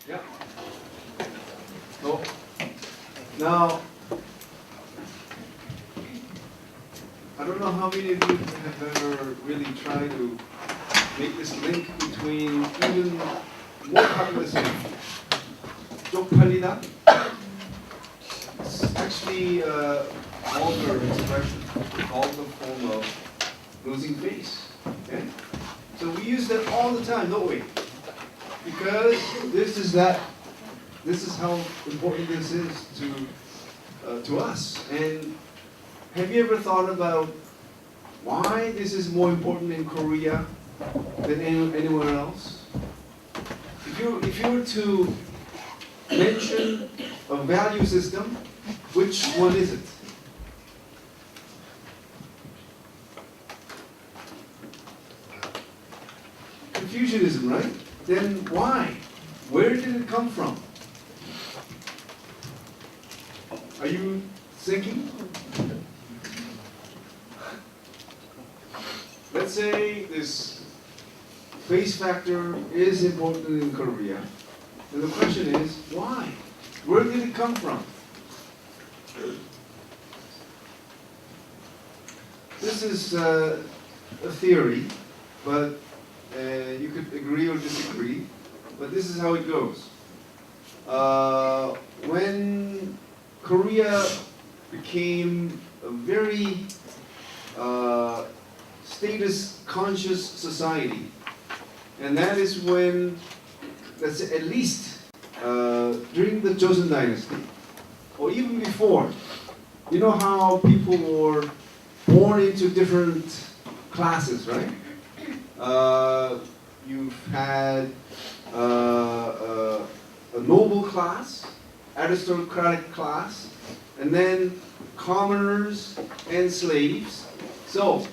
Yeah. So now, I don't know how many of you have ever really tried to make this link between even more popular saying, 쪽팔리다. It's actually a vulgar expression, vulgar form of losing face. Okay? So we use that all the time, don't we? Because this is how important this is to us. And have you ever thought about why this is more important in Korea than anywhere else? If you were to mention a value system, which one is it? Confucianism, right? Then why? Where did it come from? Are you thinking? Let's say this face factor is important in Korea. And the question is, why? Where did it come from? This is a theory, but you could agree or disagree, but this is how it goes. When Korea became a very status-conscious society, and that is when, let's say, at least during the Joseon Dynasty, or even before, you know how people were born into different classes, right? You've had a noble class, aristocratic class, and then commoners and slaves. So,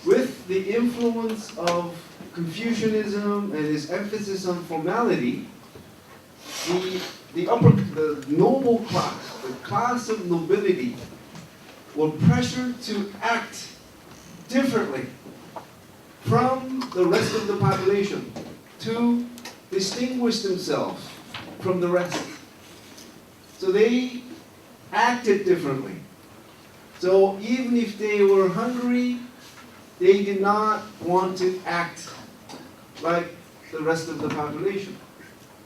with the influence of Confucianism and its emphasis on formality, the noble class, the class of nobility, were pressured to act differently from the rest of the population to distinguish themselves from the rest. So they acted differently. So even if they were hungry, they did not want to act like the rest of the population.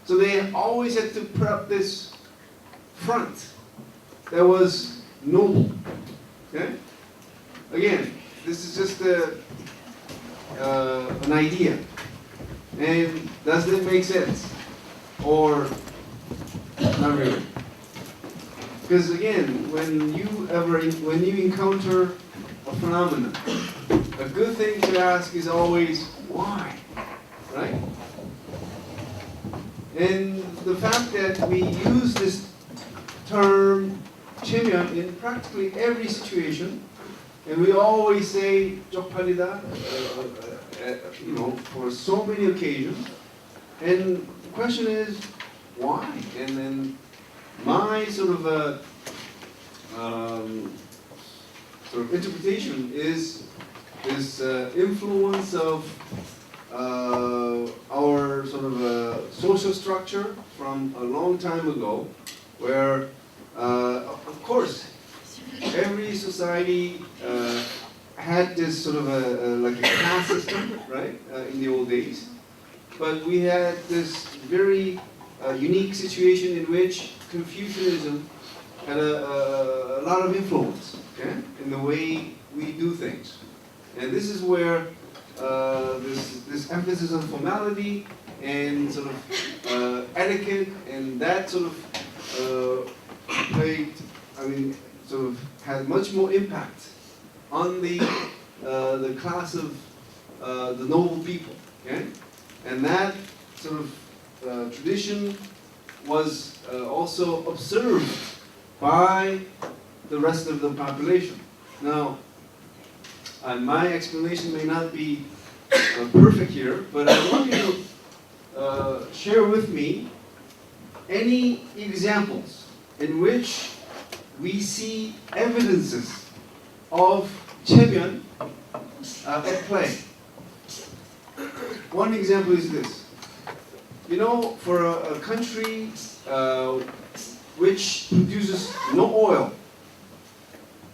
So they always had to put up this front that was noble. Okay? Again, this is just an idea. And does it make sense? Or not really? Because again, when you encounter a phenomenon, a good thing to ask is always why, right? And the fact that we use this term 체면 in practically every situation, and we always say 쪽팔리다, for so many occasions, and the question is why? And then my sort of interpretation is this influence of our sort of social structure from a long time ago, where of course every society had this sort of like a caste system, right, in the old days, but we had this very unique situation in which Confucianism had a lot of influence, okay, in the way we do things. And this is where this emphasis on formality and sort of etiquette and that sort of had much more impact on the class of the noble people, okay? And that sort of tradition was also observed by the rest of the population. Now, my explanation may not be perfect here, but I want you to share with me any examples in which we see evidences of 체면 at play. One example is this. you know, for a country which produces no oil,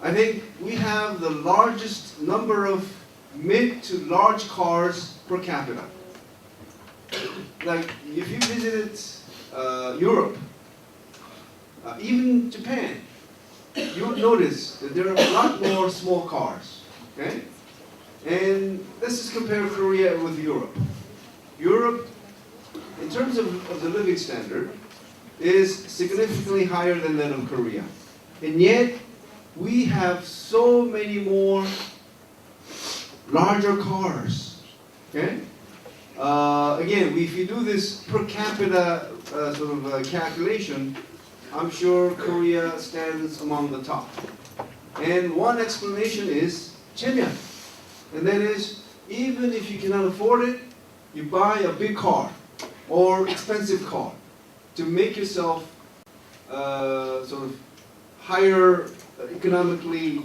I think we have the largest number of mid to large cars per capita. Like, if you visited Europe, even Japan, you would notice that there are a lot more small cars, okay? And let's just compare Korea with Europe. Europe, in terms of the living standard, is significantly higher than that of Korea. And yet, we have so many more larger cars, okay? Again, if you do this per capita calculation, I'm sure Korea stands among the top. And one explanation is cheomyeon. And that is, even if you cannot afford it, you buy a big car or expensive car to make yourself higher economically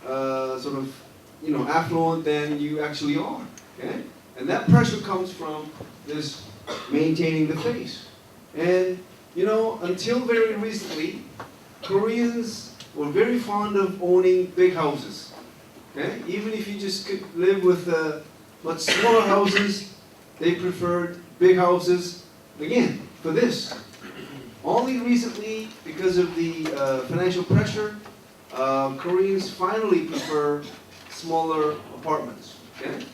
affluent than you actually are. Okay? And that pressure comes from this maintaining the face. And you know, until very recently, Koreans were very fond of owning big houses. Okay? Even if you just could live with much smaller houses, they preferred big houses. Again, for this. Only recently, because of the financial pressure, Koreans finally prefer smaller apartments. Okay?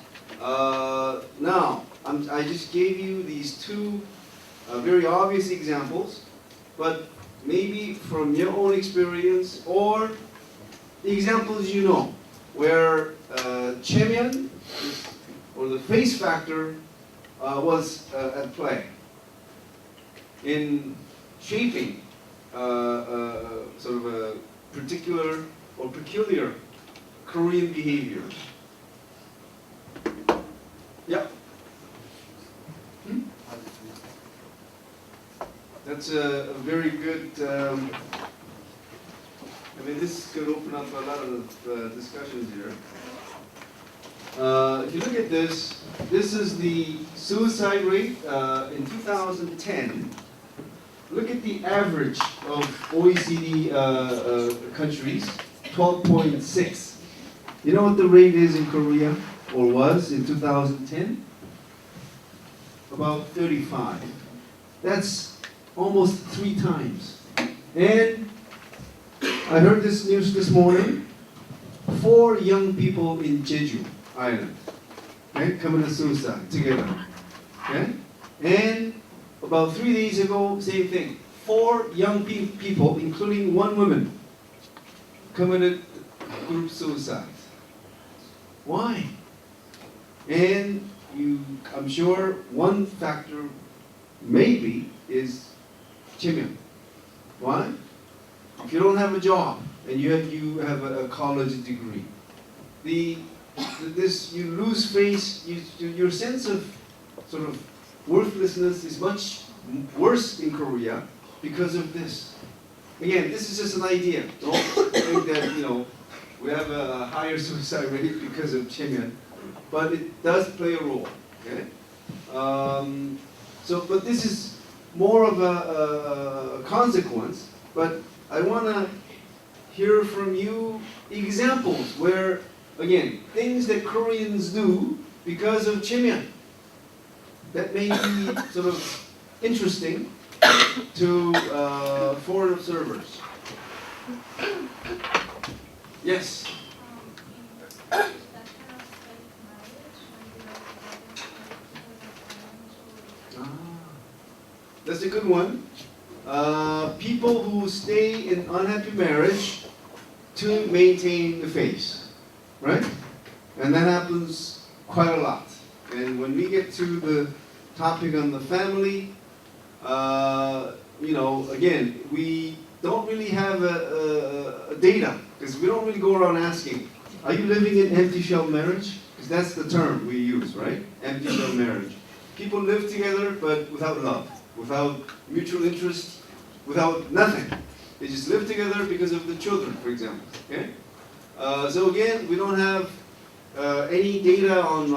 Now, I just gave you these two very obvious examples, but maybe from your own experience or the examples you know, where cheomyeon, or the face factor, was at play in shaping a particular or peculiar Korean behavior. Yeah. That's a very good, this could open up a lot of discussions here. If you look at this is the suicide rate in 2010. Look at the average of OECD countries, 12.6. You know what the rate is in Korea, or was in 2010? About 35. That's almost 3 times. And I heard this news this morning. 4 young people in Jeju Island, okay, committed suicide together. Okay? And about 3 days ago, same thing. 4 young people, including 1 woman, committed group suicide. Why? And I'm sure one factor maybe is cheomyeon. Why? If you don't have a job and you have a college degree, you lose face. Your sense of worthlessness is much worse in Korea because of this. Again, this is just an idea. Don't think that we have a higher suicide rate because of cheomyeon, but it does play a role. Okay. But this is more of a consequence. But I want to hear from you examples where, again, things that Koreans do because of cheomyeon that may be interesting to foreign observers. Yes. That's a good one. People who stay in unhappy marriage to maintain the face, right? And that happens quite a lot. And when we get to the topic on the family, again, we don't really have a data, because we don't really go around asking, are you living in empty shell marriage? Because that's the term we use, right? Empty shell marriage. People live together, but without love, without mutual interest, without nothing. They just live together because of the children, for example. Okay? So again, we don't have any data on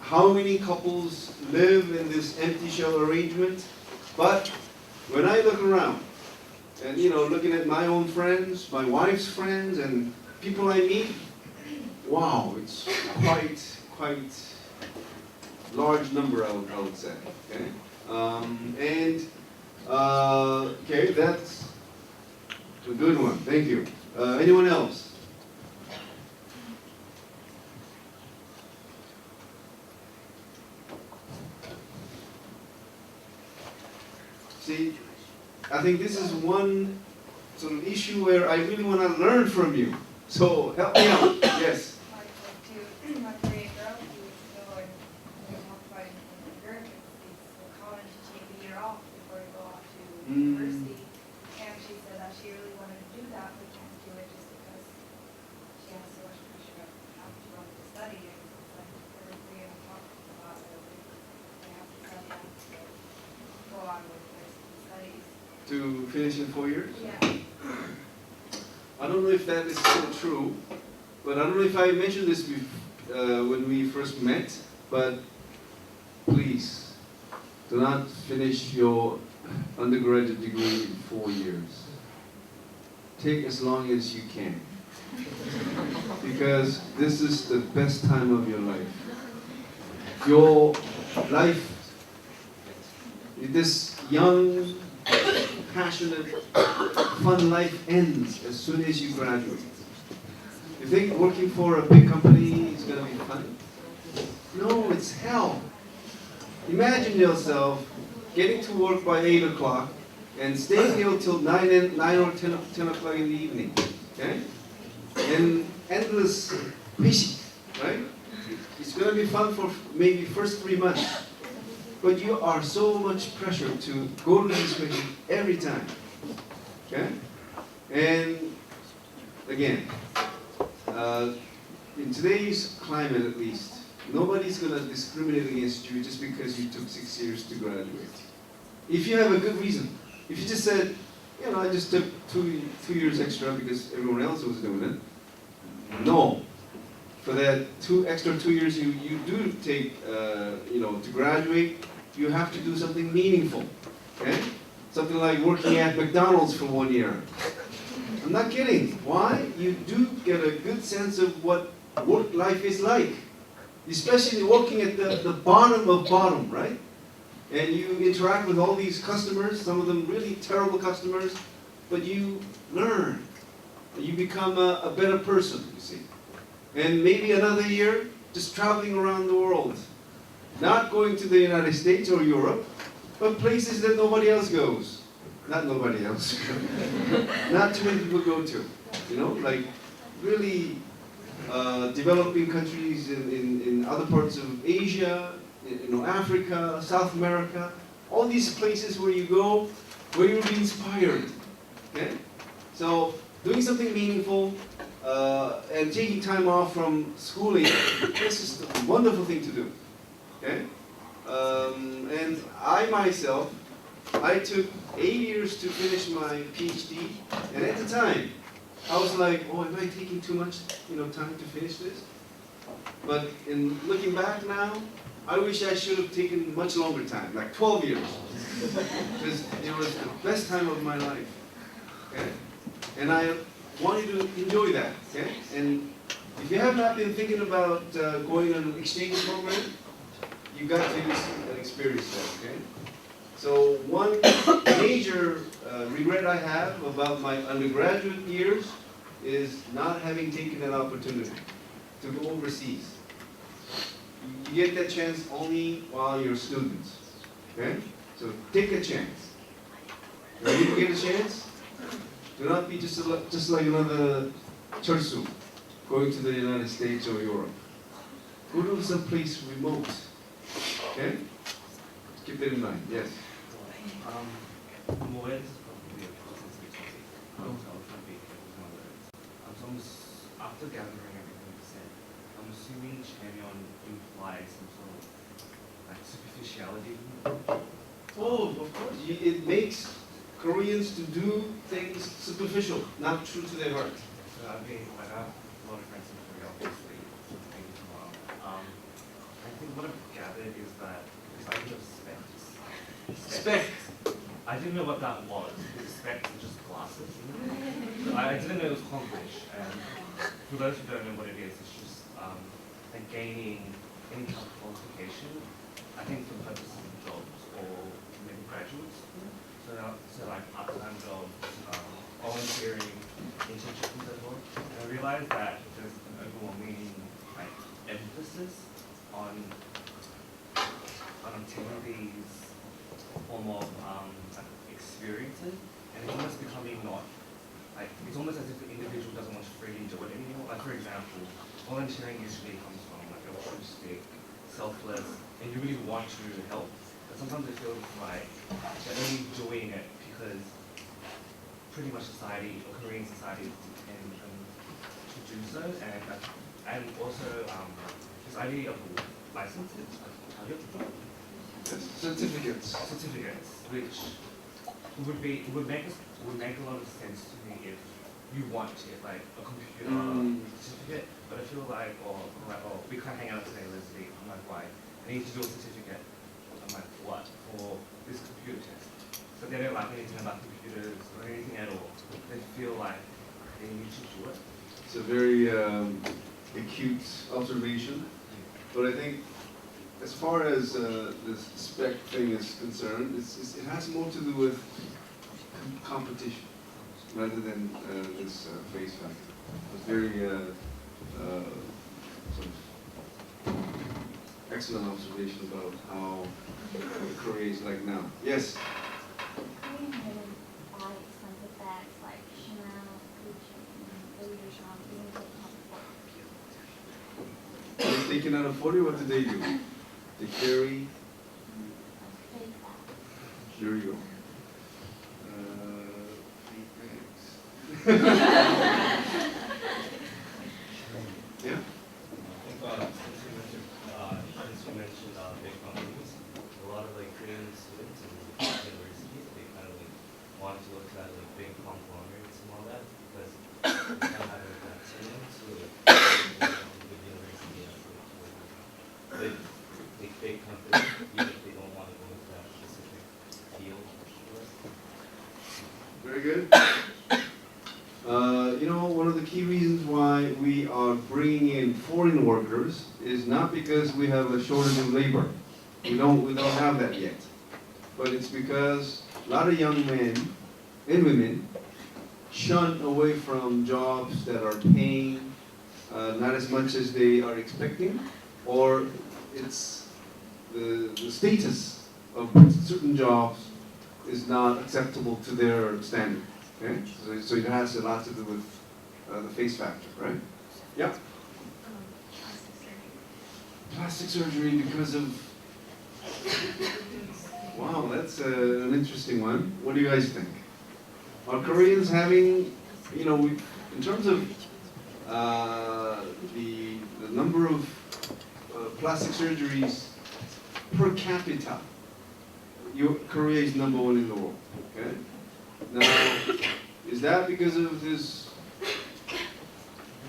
how many couples live in this empty shell arrangement. But when I look around, and looking at my own friends, my wife's friends, and people I meet, wow, it's quite large number, I would say. Okay, okay, that's a good one. Thank you. Anyone else? See, I think this is one sort of issue where I really want to learn from you. So help me out. Yes. My Korean girl, who was still in occupied American states, so college, to take a year off before you go off to university. And she said that she really wanted to do that, but can't do it just because she has so much pressure of having to run to study. And it's like every Korean I talk about it, they have to study to go on with their studies. To finish in 4 years? Yeah. I don't know if that is still true, but I don't know if I mentioned this when we first met, but please, do not finish your undergraduate degree in 4 years. Take as long as you can, because this is the best time of your life. Your life, this young, passionate, fun life ends as soon as you graduate. You think working for a big company is going to be fun? No, it's hell. Imagine yourself getting to work by 8 o'clock and staying here till 9 or 10 o'clock in the evening. Okay? And endless fishing, right? It's going to be fun for maybe first 3 months. But you are so much pressure to go to this place every time. Okay? And again, in today's climate at least, nobody's going to discriminate against you just because you took 6 years to graduate. If you have a good reason. If you just said, I just took two years extra because everyone else was doing it. No. For that extra 2 years you do take, to graduate, you have to do something meaningful, okay? Something like working at McDonald's for 1 year. I'm not kidding. Why? You do get a good sense of what work life is like, especially working at the bottom of bottom, right? And you interact with all these customers, some of them really terrible customers, but you learn. You become a better person, you see. And maybe another year, just traveling around the world. Not going to the United States or Europe, but places that nobody else goes. Not nobody else. Not too many people go to. Like really developing countries in other parts of Asia, Africa, South America. All these places where you go, where you'll be inspired. Okay? So doing something meaningful, and taking time off from schooling, this is a wonderful thing to do. Okay? And I myself, I took 8 years to finish my PhD, and at the time, I was like, oh, am I taking too much time to finish this? But in looking back now, I wish I should have taken much longer time, like 12 years. Because it was the best time of my life. Okay? And I want you to enjoy that. Okay? And if you have not been thinking about going on an exchange program, you got to experience that. Okay? So one major regret I have about my undergraduate years is not having taken that opportunity to go overseas. You get that chance only while you're students. Okay? So take a chance. Ready to get a chance? Do not be just like another Chursu going to the United States or Europe. Go to some place remote. Okay? Keep that in mind. Yes. 뭐에 대해서 probably after gathering everything you said, I'm assuming Champion implies some sort of like superficiality. Oh, of course. It makes Koreans to do things superficial, not true to their heart. I mean, like I have a lot of friends in Korea, obviously, I think what I've gathered is that this idea of specs. Spec. I didn't know what that was. Because specs are just glasses. So I didn't know it was Konglish. And for those who don't know what it is, it's just like gaining any kind of qualification. I think for purposes of jobs or maybe graduate school. So like part-time jobs, volunteering, internships and so forth. And I realized that there's an overwhelming like emphasis on obtaining these form of like experiences, and it's almost becoming not like it's almost as if the individual doesn't want to freely do it anymore. Like for example, volunteering usually comes from like altruistic, selfless, and you really want to help. But sometimes it feels like they're only doing it because pretty much society or Korean society depends on to do so, and also this idea of licenses, Certificates. which would make a lot of sense to me if you want to get like a computer certificate, but I feel like, we can't hang out today, Leslie. I'm like, why? I need to do a certificate. I'm like, what? For this computer test. So they don't like anything about computers or anything at all. They feel like they need to do it. It's a very acute observation, but I think as far as this spec thing is concerned, it has more to do with competition rather than this face factor. It's very sort of excellent observation about how Korea is like now. Yes? Korean women buy expensive bags like Chanel, Gucci, and Louis Vuitton, even though they can't afford They cannot afford it, what do? They carry, fake bags. here we go. Thanks. Yeah? Since you mentioned big companies, a lot of like Korean students in universities, they kind of like want to look at like big conglomerates and all that because they kind of have like that team to like the university and like big companies, even if they don't want to go into that specific field. Very good. You know, one of the key reasons why we are bringing in foreign workers is not because we have a shortage of labor. We don't have that yet. But it's because a lot of young men and women shun away from jobs that are paying not as much as they are expecting, or it's the status of certain jobs is not acceptable to their standard. Okay? So it has a lot to do with the face factor, right? Yeah? Plastic surgery because of... Wow, that's an interesting one. What do you guys think? Are Koreans having, you know, in terms of the number of plastic surgeries per capita, Korea is number one in the world, okay? Now, is that because of this? I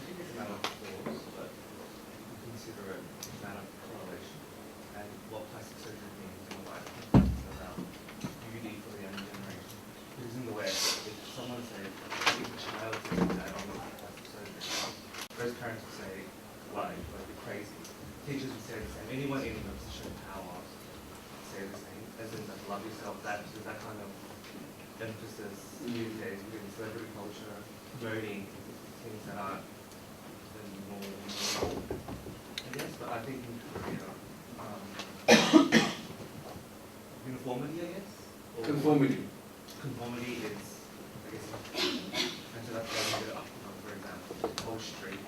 think it's a matter of cause, but you can consider it a matter of correlation and what plastic surgery means in life around beauty for the younger generation. Because in the West, if someone said, if a child says that I want plastic surgery, those parents would say, why? You're crazy. Teachers would say the same. Anyone in a position of power would say the same. As in, like, love yourself. There's that kind of emphasis these days within celebrity culture, promoting things that aren't the normal, I guess, but I think in Korea, uniformity, I guess? Or Conformity. Conformity is, I guess, and so that's why we go up, for example, whole street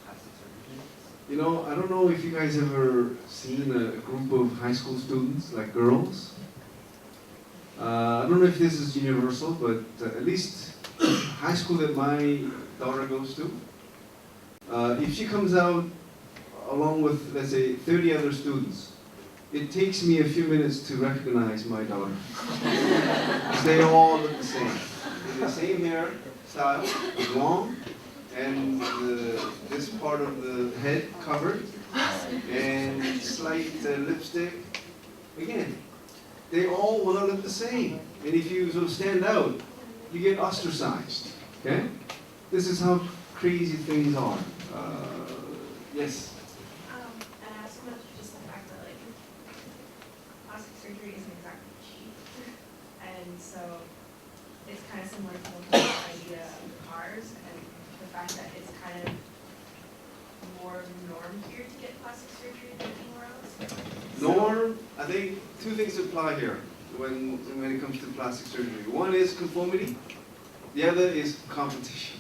plastic surgery. You know, I don't know if you guys ever seen a group of high school students, like girls. I don't know if this is universal, but at least high school that my daughter goes to, if she comes out along with, let's say, 30 other students, it takes me a few minutes to recognize my daughter. Because they all look the same. The same hair style, long, and this part of the head covered. and slight lipstick. Again, they all want to look the same. And if you sort of stand out, you get ostracized. Okay? This is how crazy things are. Yes? And I also know just the fact that like plastic surgery isn't exactly cheap. And so it's kind of similar to the whole idea of cars and the fact that it's kind of more norm here to get plastic surgery than anywhere else. Norm, I think two things apply here when it comes to plastic surgery. One is conformity, the other is competition.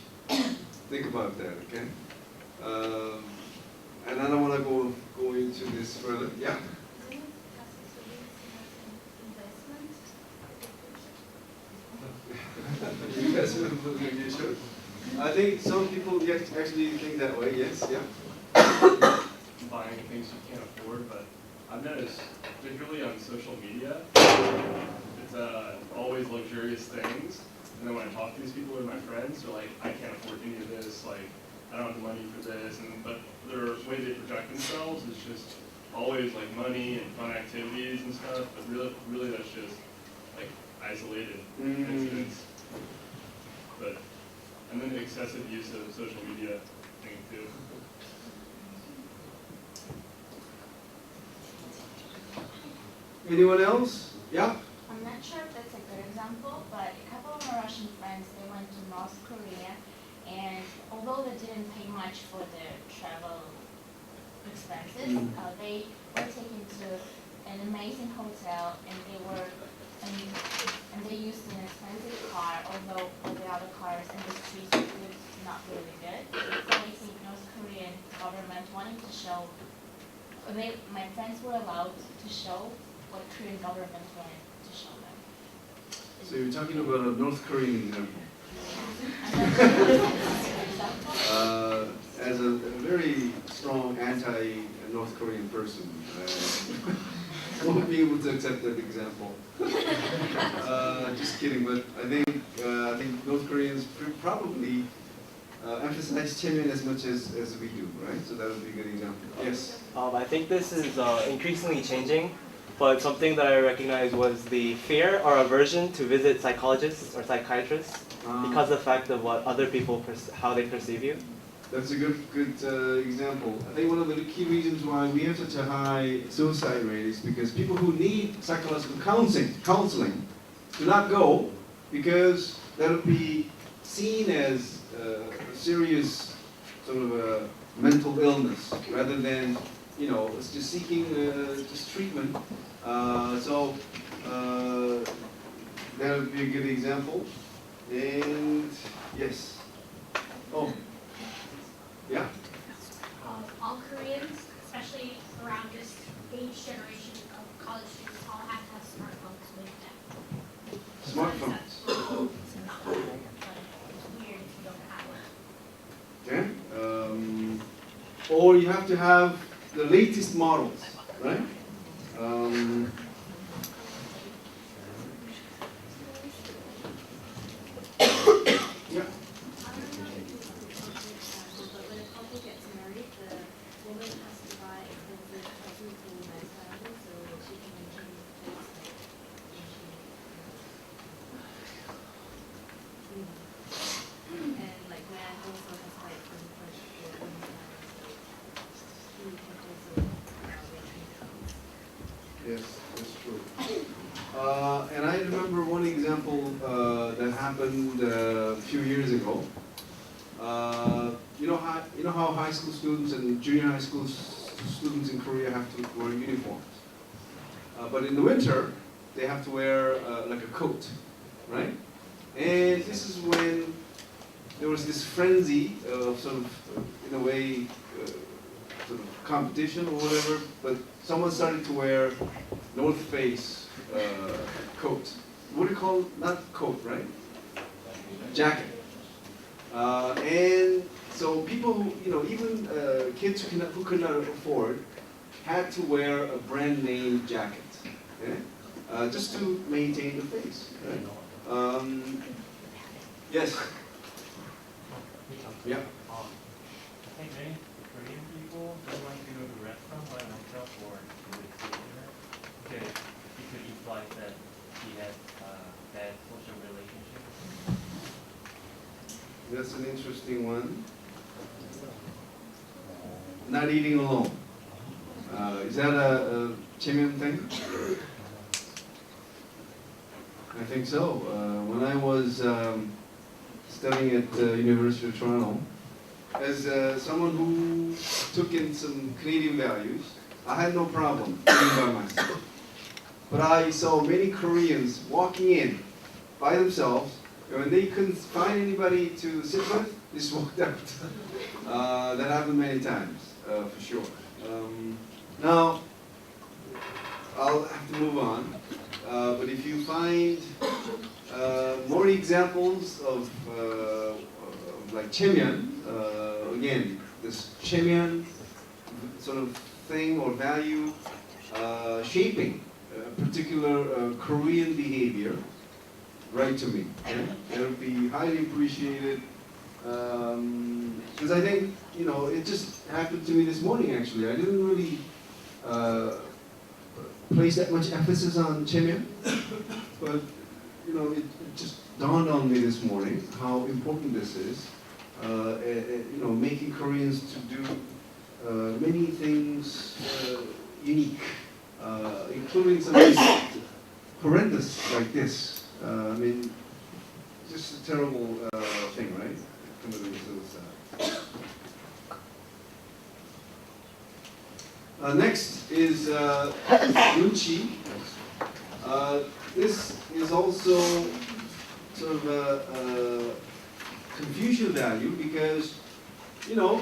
Think about that, okay? And I don't want to go into this further. Yeah? Isn't plastic surgery an investment? Investment for the future. I think some people actually think that way. Yes, yeah. Buying things you can't afford, but I've noticed, particularly on social media, it's always luxurious things. And then when I talk to these people who are my friends, they're like, I can't afford any of this. Like, I don't have the money for this. But their way they project themselves is just always like money and fun activities and stuff. But really, that's just like isolated incidents. And then the excessive use of social media thing too. Anyone else? Yeah? I'm not sure if that's a good example, but a couple of my Russian friends, they went to North Korea, and although they didn't pay much for their travel expenses, they were taken to an amazing hotel, and they used an expensive car, although all the other cars in the streets were not really good. So I think North Korean government wanted to show, my friends were allowed to show what Korean government wanted to show them. So you're talking about a North Korean example. As a very strong anti-North Korean person, I won't be able to accept that example. Just kidding, but I think North Koreans probably emphasize Chemin as much as we do, right? So that would be a good example. Yes? I think this is increasingly changing, but something that I recognized was the fear or aversion to visit psychologists or psychiatrists because of the fact of what other people, how they perceive you. That's a good example. I think one of the key reasons why we have such a high suicide rate is because people who need psychological counseling do not go because that would be seen as a serious sort of a mental illness rather than, it's just seeking just treatment. So that would be a good example. And yes. Oh. Yeah. All Koreans, especially around this age generation of college students, all have to have smartphones with them. Smartphones. It's not but it's weird if you don't have one. Okay. Or you have to have the latest models, right? Yeah. Yes, that's true. And I remember one example that happened a few years ago. You know how high school students and junior high school students in Korea have to wear uniforms. But in the winter, they have to wear like a coat, right? And this is when there was this frenzy of sort of, in a way, sort of competition or whatever, but someone started to wear North Face coat. What do you call it? Not coat, right? Jacket. And so people who, even kids who could not afford, had to wear a brand name jacket, okay? Just to maintain the face, right? Yes? Yeah. I think many Korean people don't like to go to restaurants by myself or with dinner because it could imply that he has bad social relationships. That's an interesting one. Not eating alone. Is that a Chimyon thing? I think so. When I was studying at University of Toronto, as someone who took in some Canadian values, I had no problem eating by myself. But I saw many Koreans walking in by themselves, and when they couldn't find anybody to sit with, they just walked out. That happened many times, for sure. Now, I'll have to move on. But if you find more examples of like Chimyon, again, this Chimyon sort of thing or value shaping a particular Korean behavior, write to me. Okay? That would be highly appreciated. Because I think, you know, it just happened to me this morning actually. I didn't really place that much emphasis on Chimyon, but you know, it just dawned on me this morning how important this is. You know, making Koreans to do many things unique, including something horrendous like this. I mean, just a terrible thing, right? Committing suicide. Next is Unchi. This is also sort of a Confucian value because, you know,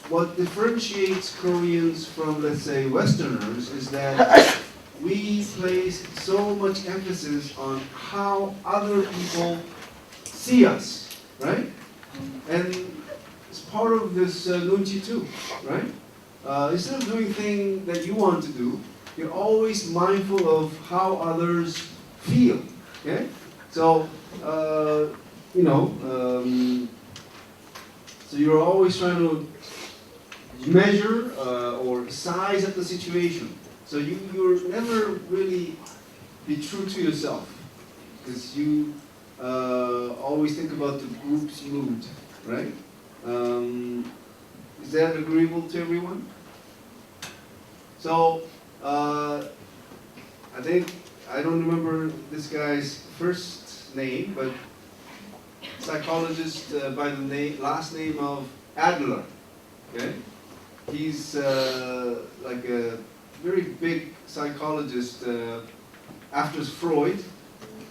what differentiates Koreans from, let's say, Westerners is that we place so much emphasis on how other people see us, right? And it's part of this Nunchi too, right? Instead of doing things that you want to do, you're always mindful of how others feel. Okay, so you know, so you're always trying to measure or size up the situation. So you're never really be true to yourself because you always think about the group's mood, right? Is that agreeable to everyone? So, I think, I don't remember this guy's first name, but psychologist by the last name of Adler, okay? He's like a very big psychologist after Freud,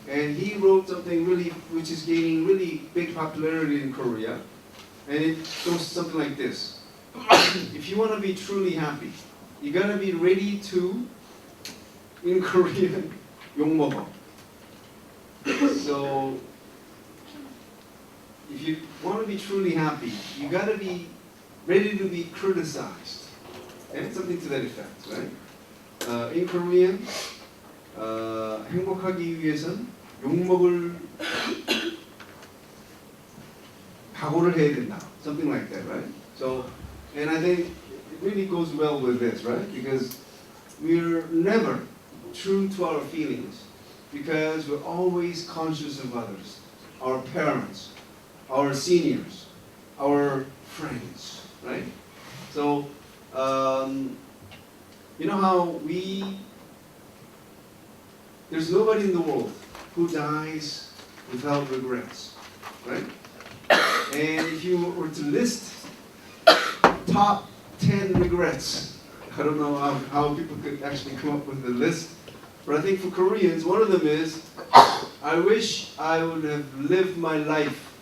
and he wrote something really, which is gaining really big popularity in Korea, and it goes something like this. If you want to be truly happy, you gotta be ready to, in Korean, 욕먹어. So, if you want to be truly happy, you gotta be ready to be criticized. And something to that effect, right? In Korean, 행복하기 위해선 욕먹을 각오를 해야 된다. Something like that, right? So, and I think it really goes well with this, right? Because we're never true to our feelings because we're always conscious of others, our parents, our seniors, our friends, right? So, you know how there's nobody in the world who dies without regrets, right? And if you were to list top 10 regrets, I don't know how people could actually come up with the list, but I think for Koreans, one of them is, I wish I would have lived my life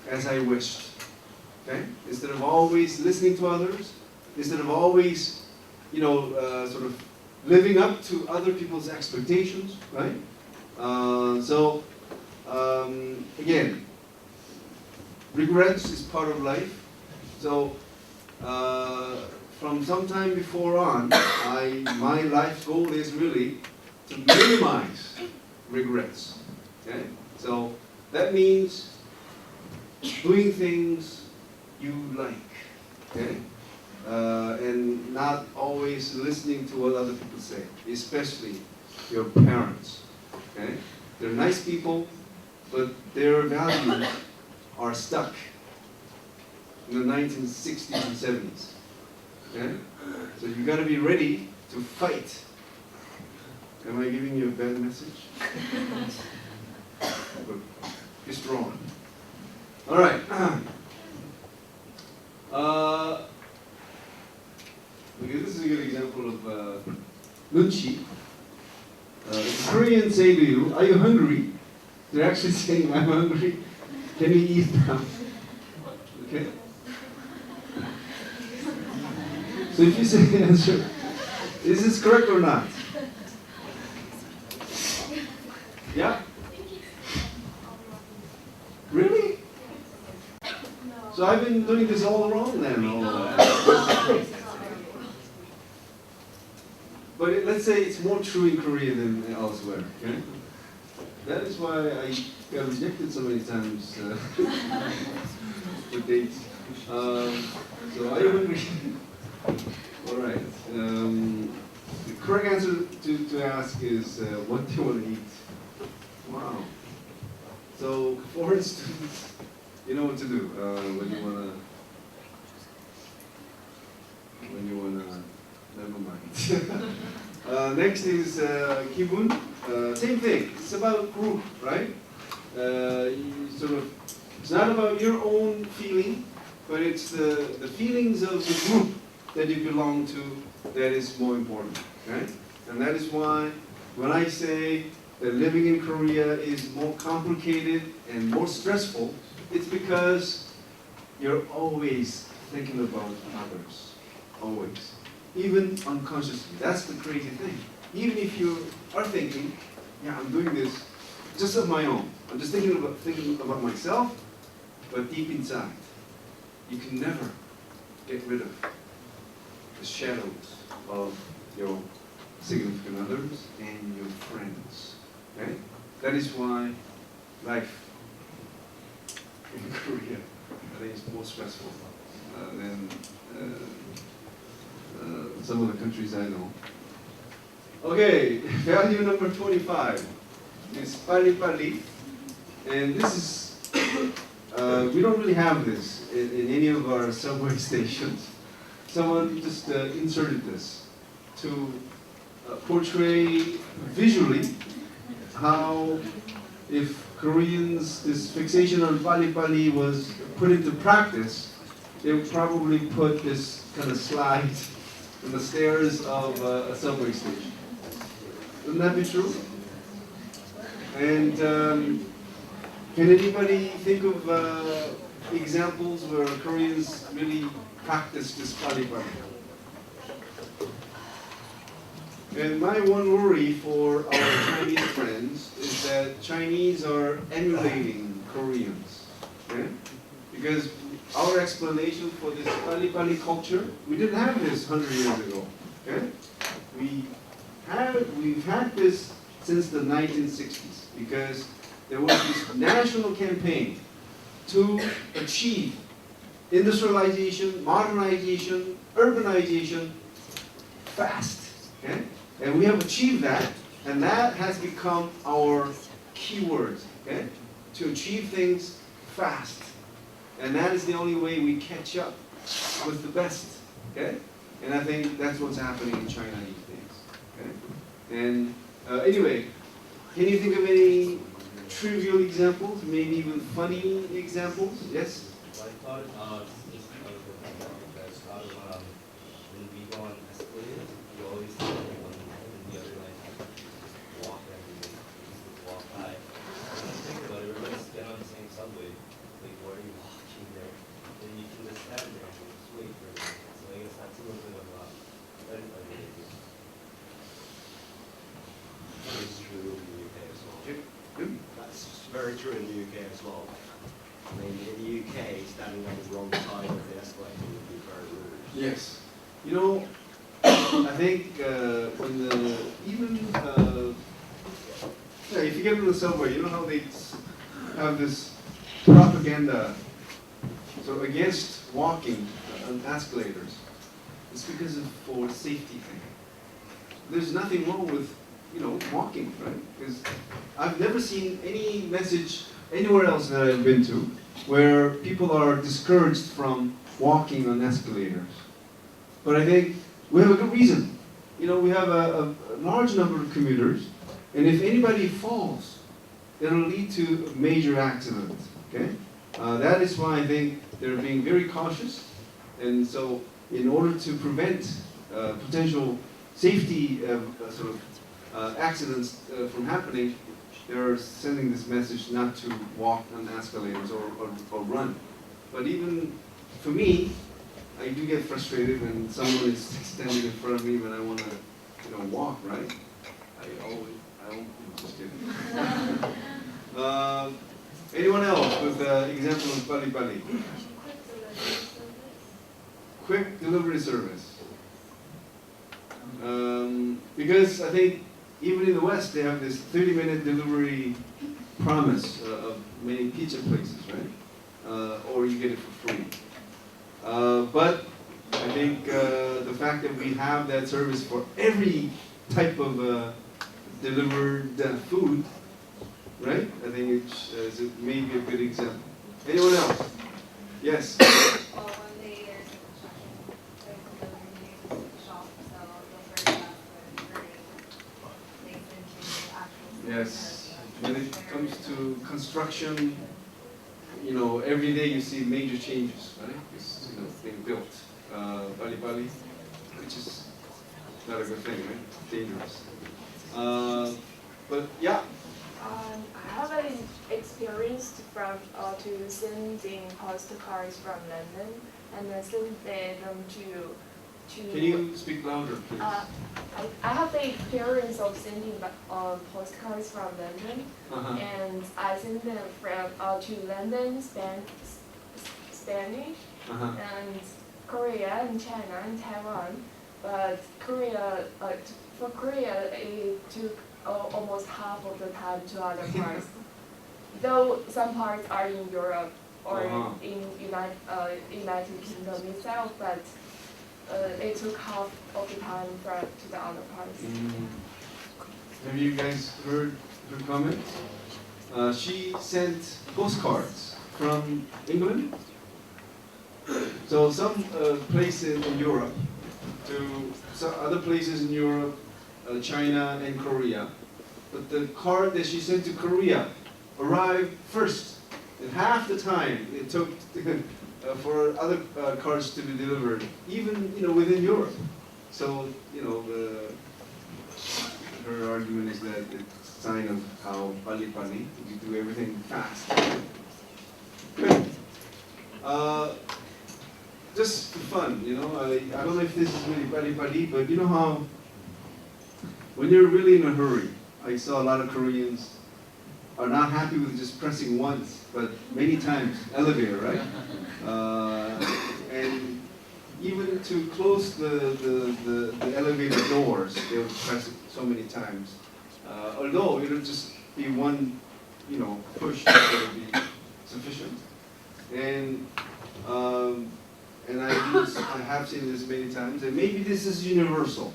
as I wished. Okay? Instead of always listening to others, instead of always, you know, sort of living up to other people's expectations, right? So, again, regrets is part of life. So, from some time before on, my life goal is really to minimize regrets. Okay? So that means doing things you like. Okay? and not always listening to what other people say, especially your parents. Okay? They're nice people, but their values are stuck in the 1960s and 70s. Okay? So you got to be ready to fight. Am I giving you a bad message? But be strong. All right. Okay, this is a good example of nunchi. If a Korean say to you, "Are you hungry?" They're actually saying, "I'm hungry. Can we eat now?" Okay. So if you say the answer, is this correct or not? Yeah? Really? So I've been doing this all wrong then. But let's say it's more true in Korea than elsewhere. Okay? That is why I got rejected so many times for dates. So are you hungry? All right. The correct answer to ask is what do you want to eat? Wow. So foreign students, you know what to do when you wanna. Never mind. Next is 기분. Same thing. It's about group, right? It's not about your own feeling, but it's the feelings of the group that you belong to that is more important, right? And that is why when I say that living in Korea is more complicated and more stressful, it's because you're always thinking about others, always. Even unconsciously. That's the crazy thing. Even if you are thinking, yeah, I'm doing this just of my own. I'm just thinking about myself, but deep inside, you can never get rid of the shadows of your significant others and your friends. Okay? That is why life in Korea, I think, is more stressful than some of the countries I know. Okay, value number 25 is pali. And this is, we don't really have this in any of our subway stations. Someone just inserted this to portray visually how if Koreans, this fixation on pali was put into practice, they would probably put this kind of slide on the stairs of a subway station. Wouldn't that be true? And can anybody think of examples where Koreans really practice this pali? And my one worry for our Chinese friends is that Chinese are emulating Koreans. Okay? Because our explanation for this pali culture, we didn't have this 100 years ago. Okay? We've had this since the 1960s because there was this national campaign to achieve industrialization, modernization, urbanization fast. Okay? And we have achieved that, and that has become our keyword. Okay? To achieve things fast. And that is the only way we catch up with the best. Okay? And I think that's what's happening in China these days. Okay? And anyway, can you think of any trivial examples, maybe even funny examples? Yes? Well, I thought just when we go on escalators, you always see everyone and the other line just walk walk by. And I'm thinking about it, everybody's get on the same subway. Like, why are you walking there? Then you can just stand there and just wait for it. So I guess that's a little bit of It's true in the UK as well. Good. That's very true in the UK as well. I mean, in the UK, standing on the wrong side of the escalator would be very rude. Yes. You know, I think when if you get on the subway, you know how they have this propaganda so against walking on escalators. it's because of for safety thing. There's nothing wrong with, walking, right? Because I've never seen any message anywhere else that I've been to where people are discouraged from walking on escalators. But I think we have a good reason. We have a large number of commuters, and if anybody falls, it'll lead to a major accident, okay? That is why I think they're being very cautious, and so in order to prevent potential safety accidents from happening, they're sending this message not to walk on escalators or run. But even for me, I do get frustrated when someone is standing in front of me when I want to, walk, right? Just kidding. Anyone else with example of pali-pali? Quick delivery service. Because I think even in the West they have this 30-minute delivery promise of many pizza places, right? Or you get it for free. But I think the fact that we have that service for every type of delivered food, right? I think it's maybe a good example. Anyone else? Yes. One day there's a construction, shop, so they'll bring us things into the actual. Yes. When it comes to construction, every day you see major changes, right? It's being built. Pali-pali, which is not a good thing, right? Dangerous. But yeah. I have an experience from to sending postcards from London and then send them to. Can you speak louder, please? I have the experience of sending postcards from London, and I send them from to London, Spanish, and Korea, and China, and Taiwan. But for Korea, it took almost half of the time to other parts. Though some parts are in Europe or in United Kingdom itself, but it took half of the time to the other parts. Have you guys heard her comment? She sent postcards from England. So some places in Europe to some other places in Europe, China and Korea. But the card that she sent to Korea arrived first. And half the time it took for other cards to be delivered, even within Europe. So her argument is that it's a sign of how pali-pali, you do everything fast. Good. Just for fun, I don't know if this is really pali-pali, but you know how when you're really in a hurry, I saw a lot of Koreans are not happy with just pressing once, but many times, elevator, right? And even to close the elevator doors, they would press it so many times. Although it'll just be one, push that would be sufficient. And I have seen this many times, and maybe this is universal.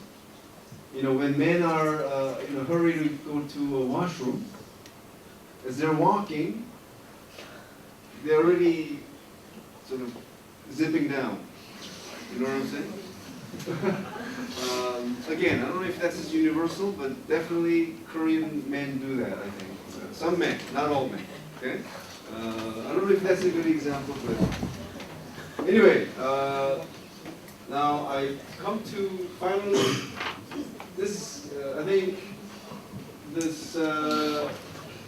When men are in a hurry to go to a washroom, as they're walking, they're already sort of zipping down. You know what I'm saying? Again, I don't know if that's as universal, but definitely Korean men do that, I think. Some men, not all men. Okay? I don't know if that's a good example, but anyway, now I come to finally this. I think this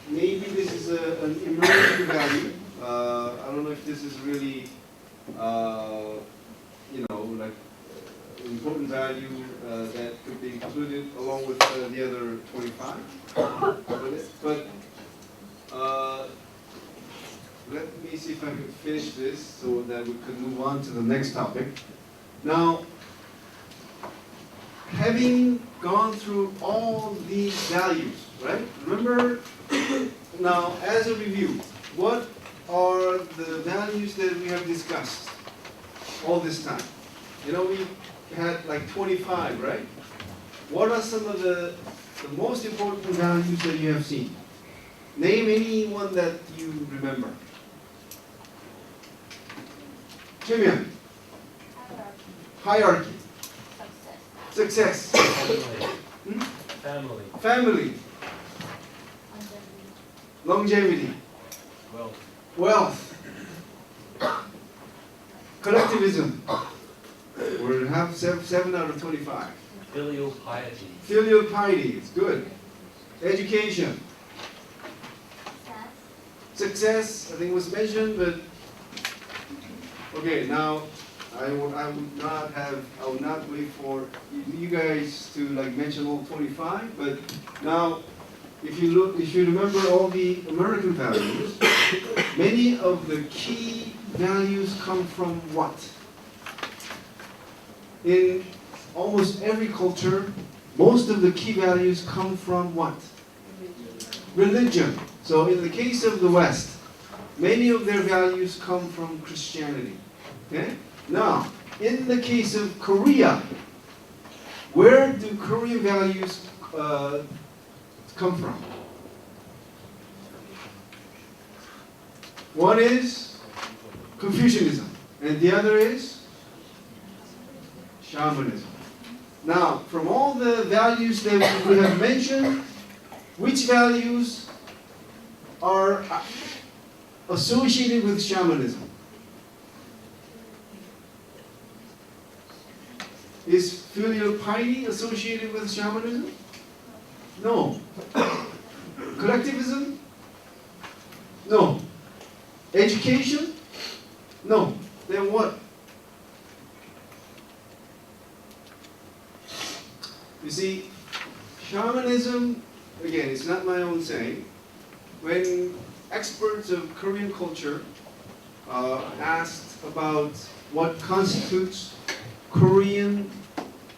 maybe this is an emerging value. I don't know if this is really like important value that could be included along with the other 25. But let me see if I can finish this so that we could move on to the next topic. Now, having gone through all these values, right? Remember, now as a review, what are the values that we have discussed all this time? You know, we had like 25, right? What are some of the most important values that you have seen? Name any one that you remember. Jimmy, hierarchy, Success. success, Family. family, longevity, wealth, collectivism. We'll have 7 out of 25. Filial piety. Filial piety, it's good. Education, success, I think was mentioned, but okay, now I would not wait for you guys to like mention all 25, but now if you remember all the American values, many of the key values come from what? In almost every culture, most of the key values come from what? Religion. So in the case of the West, many of their values come from Christianity. Okay? Now, in the case of Korea, where do Korean values come from? One is Confucianism, and the other is shamanism. Now, from all the values that we have mentioned, which values are associated with shamanism? Is filial piety associated with shamanism? No. Collectivism? No. Education? No. Then what? You see, shamanism, again, it's not my own saying. When experts of Korean culture asked about what constitutes Korean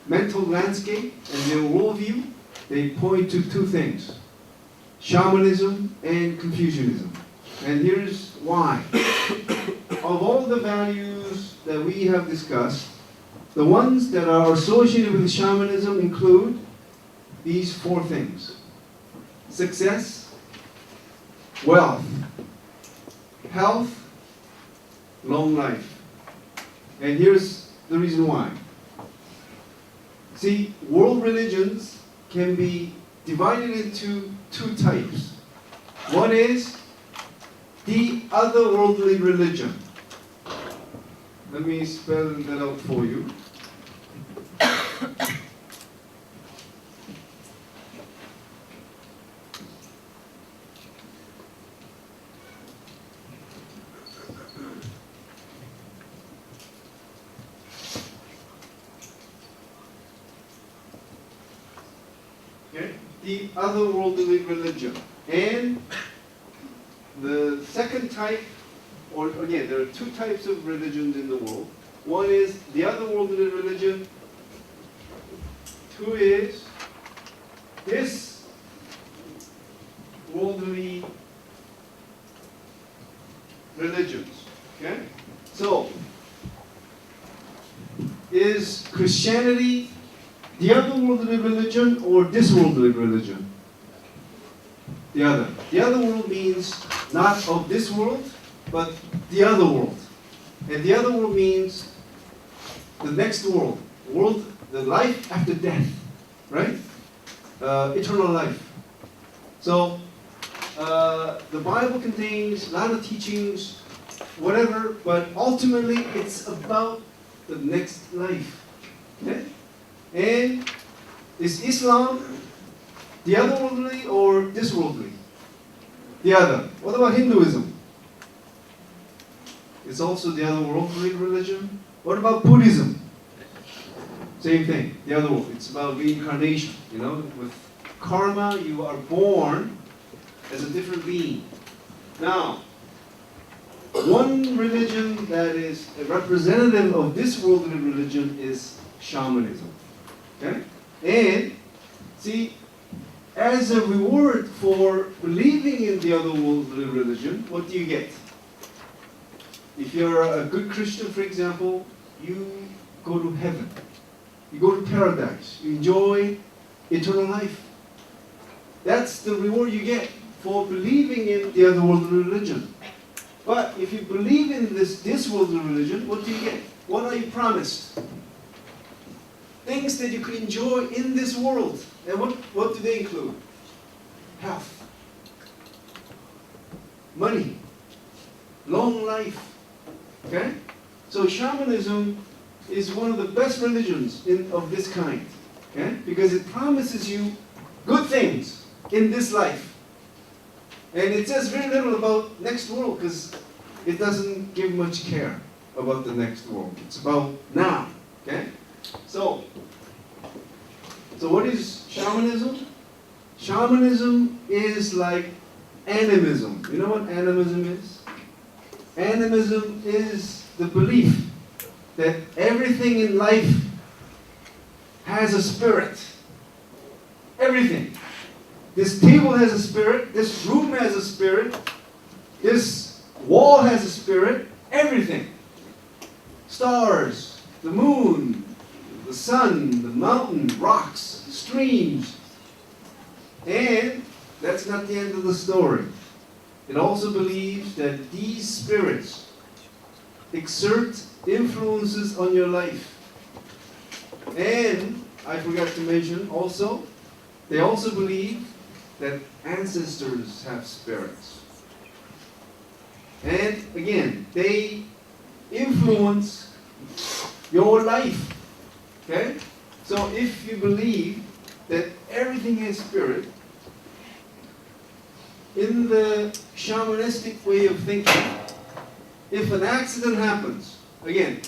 mental landscape and their worldview, they point to two things: shamanism and Confucianism. And here's why. Of all the values that we have discussed, the ones that are associated with shamanism include these 4 things: success, wealth, health, long life. And here's the reason why. See, world religions can be divided into 2 types. One is the otherworldly religion. Let me spell that out for you. Okay? The otherworldly religion. And the second type, or again, there are 2 types of religions in the world. One is the otherworldly religion. 2 is this worldly religions. Okay? So, is Christianity the otherworldly religion or this worldly religion? The other. The other world means not of this world, but the other world. And the other world means the next world. The life after death. Right? Eternal life. So, the Bible contains a lot of teachings, whatever, but ultimately it's about the next life. Okay? And is Islam the otherworldly or this worldly? The other. What about Hinduism? It's also the otherworldly religion. What about Buddhism? Same thing, the other world. It's about reincarnation. You know, with karma, you are born as a different being. Now, one religion that is a representative of this worldly religion is shamanism. Okay? And, see, as a reward for believing in the otherworldly religion, what do you get? If you're a good Christian, for example, you go to heaven. You go to paradise. You enjoy eternal life. That's the reward you get for believing in the other world religion. But if you believe in this world religion, what do you get? What are you promised? Things that you could enjoy in this world. And what do they include? Health, money, long life. Okay? So shamanism is one of the best religions of this kind. Okay? Because it promises you good things in this life. And it says very little about next world because it doesn't give much care about the next world. It's about now. Okay? So what is shamanism? Shamanism is like animism. You know what animism is? Animism is the belief that everything in life has a spirit. Everything. This table has a spirit, this room has a spirit, this wall has a spirit, everything. Stars, the moon, the sun, the mountain, rocks, streams. And that's not the end of the story. It also believes that these spirits exert influences on your life. And I forgot to mention also, they also believe that ancestors have spirits. And again, they influence your life. Okay? So if you believe that everything has spirit, in the shamanistic way of thinking, if an accident happens, again,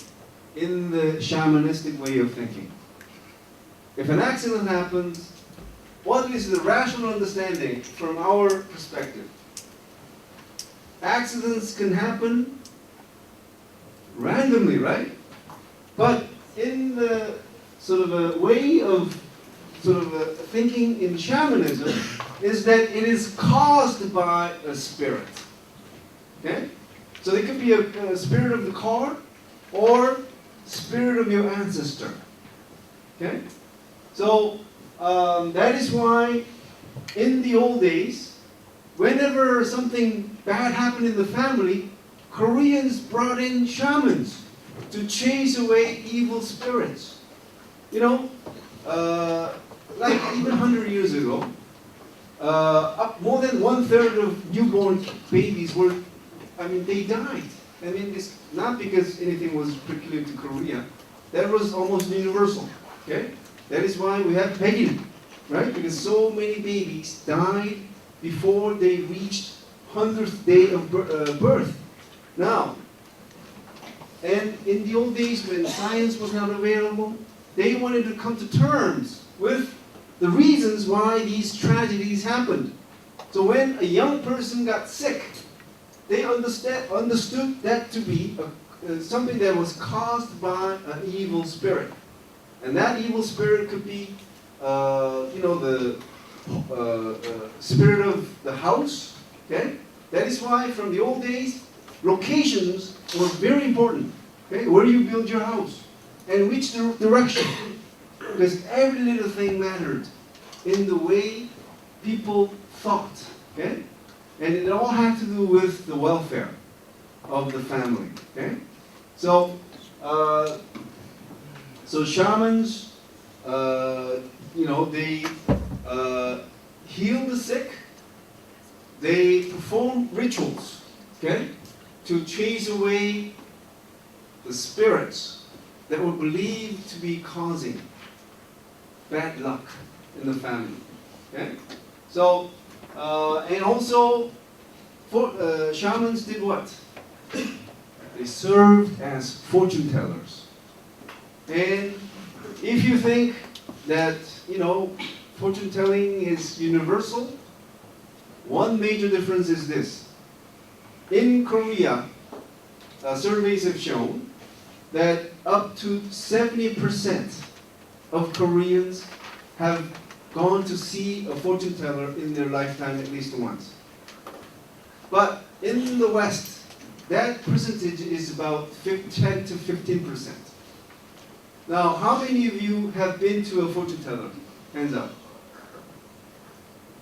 in the shamanistic way of thinking, if an accident happens, what is the rational understanding from our perspective? Accidents can happen randomly, right? But in the sort of a way of thinking in shamanism is that it is caused by a spirit. Okay? So it could be a spirit of the car or spirit of your ancestor. Okay? So that is why in the old days, whenever something bad happened in the family, Koreans brought in shamans to chase away evil spirits. You know, like even 100 years ago, more than 1/3 of newborn babies they died. I mean, it's not because anything was peculiar to Korea. That was almost universal. Okay? That is why we have paganism, right? Because so many babies died before they reached 100th day of birth. Now, and in the old days when science was not available, they wanted to come to terms with the reasons why these tragedies happened. So when a young person got sick, they understood that to be something that was caused by an evil spirit. And that evil spirit could be, the spirit of the house. Okay? That is why from the old days, locations were very important. Okay? Where you build your house and which direction. Because every little thing mattered in the way people thought. Okay? And it all had to do with the welfare of the family. Okay? So shamans, they heal the sick. They perform rituals, okay, to chase away the spirits that were believed to be causing bad luck in the family. Okay? So, and also, shamans did what? They served as fortune tellers. And if you think that, fortune telling is universal, one major difference is this. In Korea, surveys have shown that up to 70% of Koreans have gone to see a fortune teller in their lifetime at least once. But in the West, that percentage is about 10 to 15%. Now, how many of you have been to a fortune teller? Hands up.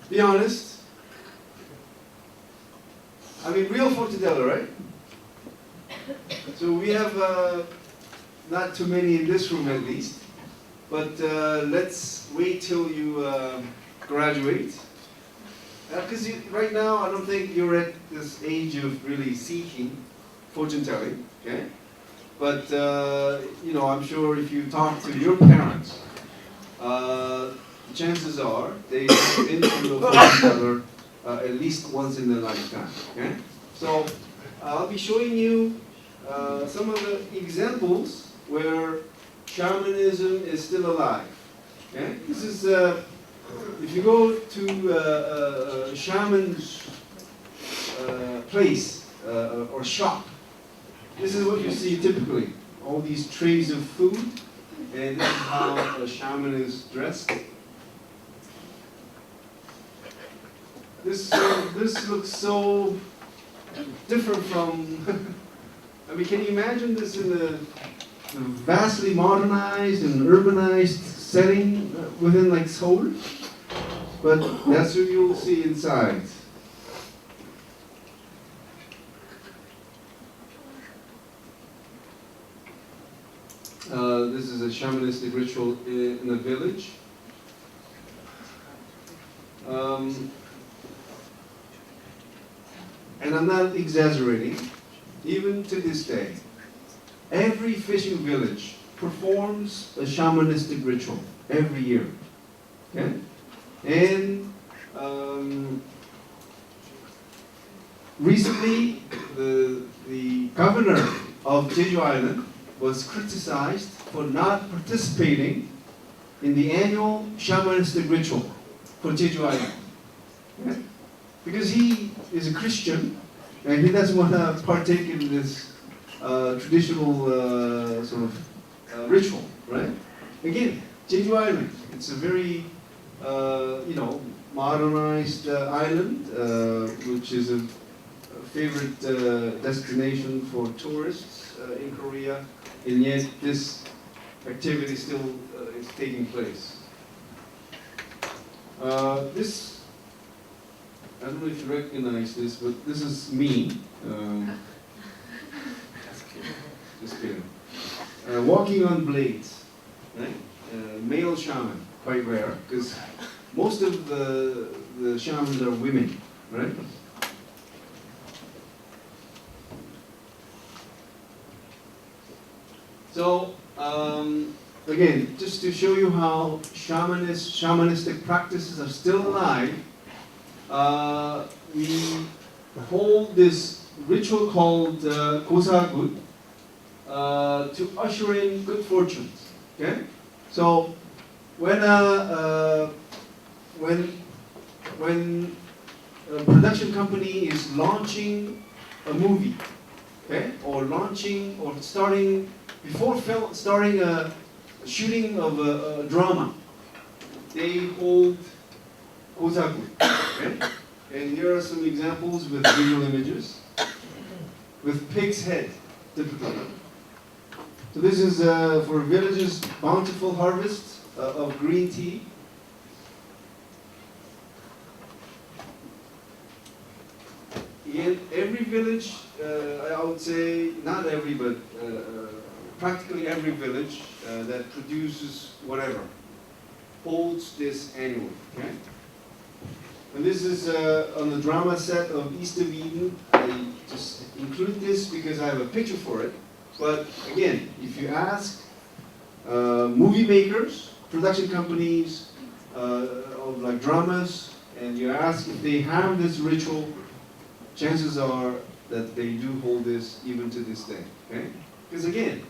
Be honest. I mean, real fortune teller, right? So we have not too many in this room at least, but let's wait till you graduate. Because right now, I don't think you're at this age of really seeking fortune telling, okay? But you know, I'm sure if you talk to your parents, chances are they've been to a fortune teller at least once in their lifetime, okay? So I'll be showing you some of the examples where shamanism is still alive, okay? This is if you go to a shaman's place or shop, this is what you see typically. All these trays of food, and this is how a shaman is dressed. This looks so different from, I mean, can you imagine this in a vastly modernized and urbanized setting within like Seoul? But that's what you'll see inside. This is a shamanistic ritual in a village. And I'm not exaggerating, even to this day, every fishing village performs a shamanistic ritual every year. Okay? And recently, the governor of Jeju Island was criticized for not participating in the annual shamanistic ritual for Jeju Island. Okay? Because he is a Christian and he doesn't want to partake in this traditional sort of ritual, right? Again, Jeju Island, it's a very you know, modernized island, which is a favorite destination for tourists in Korea, and yet this activity still is taking place. This, I don't know if you recognize this, but this is me. Just kidding. Walking on blades, right? Male shaman, quite rare, because most of the shamans are women, right? So, again, just to show you how shamanistic practices are still alive, we hold this ritual called Kuocw to usher in good fortunes. Okay, so when a production company is launching a movie, okay, or launching or starting starting a shooting of a drama, they hold Kuocw. Okay? And here are some examples with visual images. With pig's head, typically. So this is for villages' bountiful harvest of green tea. In every village, I would say, not every, but practically every village that produces whatever holds this annually. Okay? And this is on the drama set of East of Eden. I just include this because I have a picture for it. But again, if you ask movie makers, production companies of like dramas, and you ask if they have this ritual, chances are that they do hold this even to this day. Okay? Because again,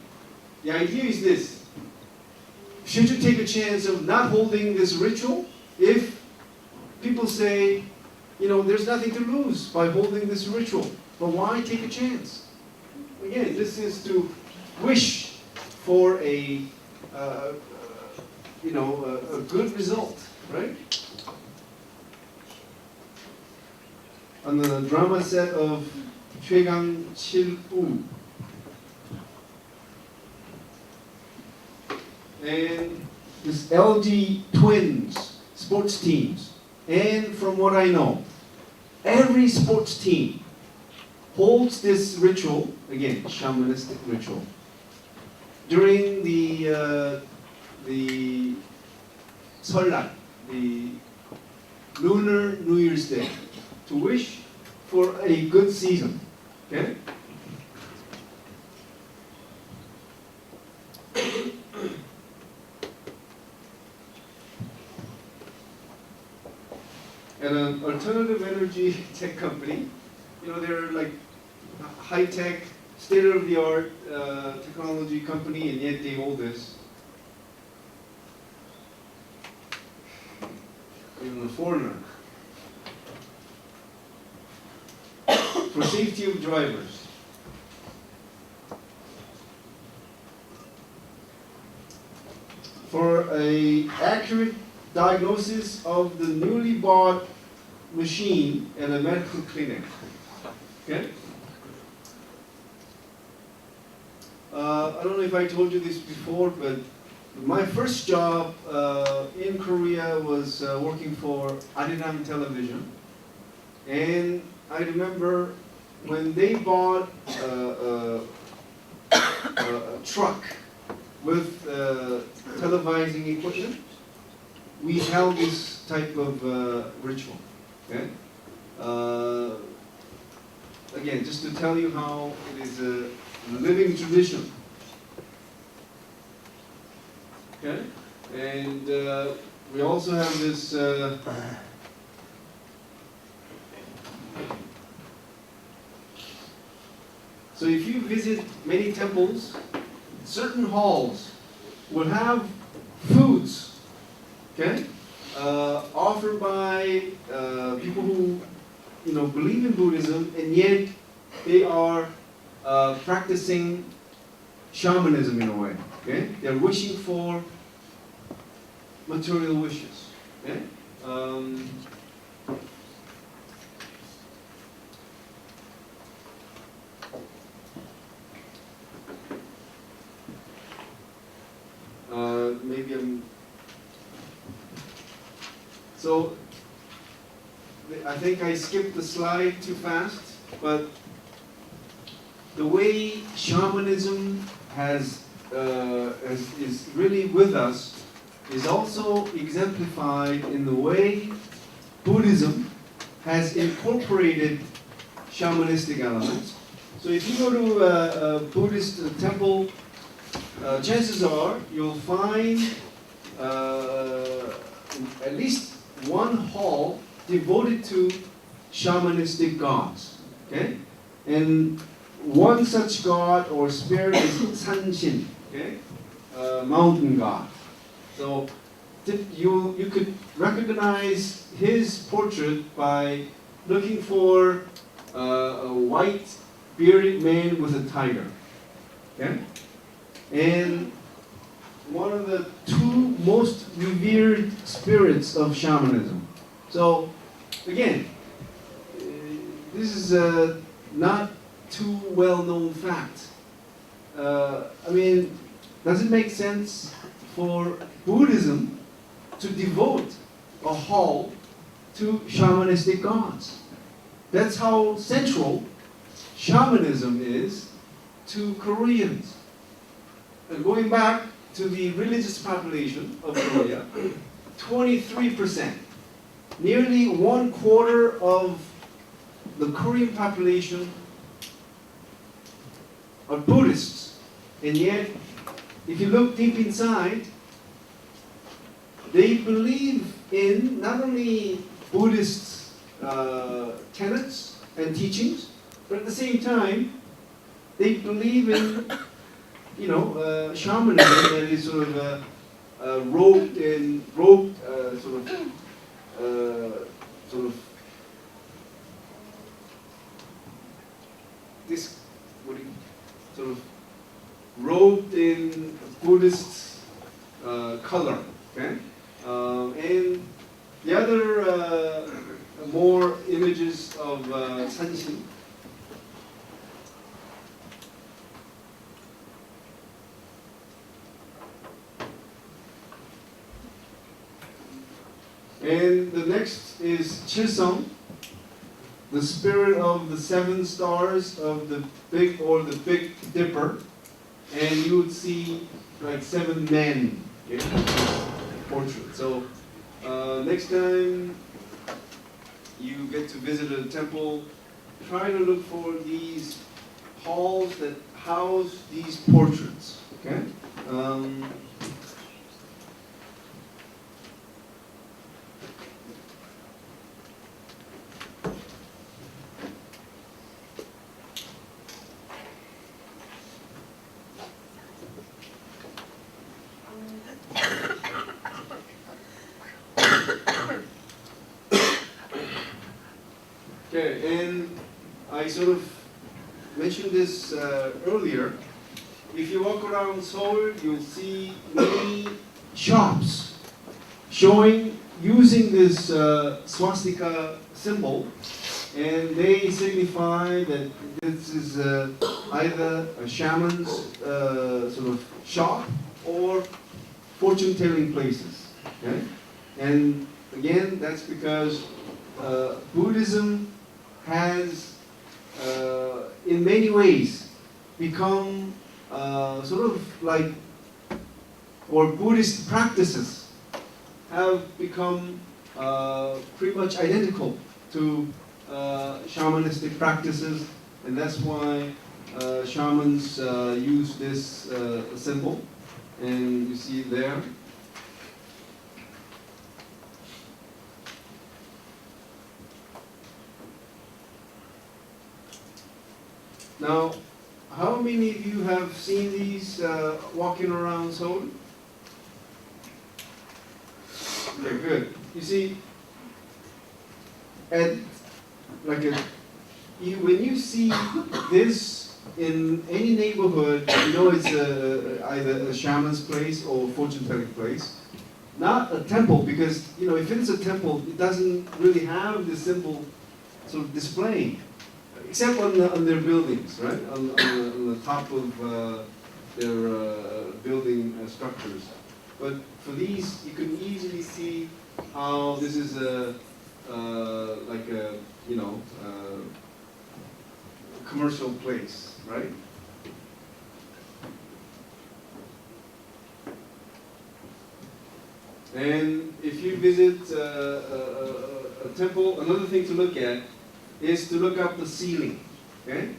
the idea is this: should you take a chance of not holding this ritual if people say, you know, there's nothing to lose by holding this ritual, but why take a chance? Again, this is to wish for a, you know, a good result, right? On the drama set of 최강 7우. and this LG Twins sports teams. And from what I know, every sports team holds this ritual, again, shamanistic ritual, during the 설날, the Lunar New Year's Day, to wish for a good season. Okay? And an alternative energy tech company, you know, they're like high-tech, state-of-the-art technology company, and yet they hold this. Even a foreigner. For safety of drivers. For a accurate diagnosis of the newly bought machine at a medical clinic. Okay? I don't know if I told you this before, but my first job in Korea was working for Arirang Television. And I remember when they bought a truck with televising equipment, we held this type of ritual. Okay? Again, just to tell you how it is a living tradition. Okay? And we also have this so if you visit many temples, certain halls will have foods, okay, offered by people who, you know, believe in Buddhism, and yet they are practicing shamanism in a way. Okay, they're wishing for material wishes. Okay. Maybe I'm. So I think I skipped the slide too fast, but the way shamanism is really with us is also exemplified in the way Buddhism has incorporated shamanistic elements. So if you go to a Buddhist temple, chances are you'll find at least one hall devoted to shamanistic gods. Okay? And one such god or spirit is Sanshin, okay? Mountain god. So you could recognize his portrait by looking for a white bearded man with a tiger. Okay? And one of the two most revered spirits of shamanism. So again, this is not too well-known fact. I mean, does it make sense for Buddhism to devote a hall to shamanistic gods? That's how central shamanism is to Koreans. And going back to the religious population of Korea, 23%, nearly 1/4 of the Korean population are Buddhists, and yet, if you look deep inside, they believe in not only Buddhist tenets and teachings, but at the same time, they believe in, you know, shamanism that is sort of robed this, what do you, sort of robed in Buddhist color, okay? And the other more images of Sanshin. And the next is Chisum, the spirit of the 7 stars of the Big Dipper, and you would see like 7 men in this portrait. So next time you get to visit a temple, try to look for these halls that house these portraits. Okay. Okay, and I sort of mentioned this earlier. If you walk around Seoul, you'll see many shops using this swastika symbol, and they signify that this is either a shaman's sort of shop or fortune-telling places. Okay? And again, that's because Buddhism has, in many ways, become sort of like, or Buddhist practices have become pretty much identical to shamanistic practices, and that's why shamans use this symbol, and you see it there. Now, how many of you have seen these walking around Seoul? Okay, good. You see, when you see this in any neighborhood, you know it's either a shaman's place or fortune-telling place. Not a temple, because if it's a temple, it doesn't really have the symbol sort of displaying. Except on their buildings, right? On the top of their building structures. But for these, you can easily see how this is like a commercial place, right? And if you visit a temple, another thing to look at is to look up the ceiling, okay?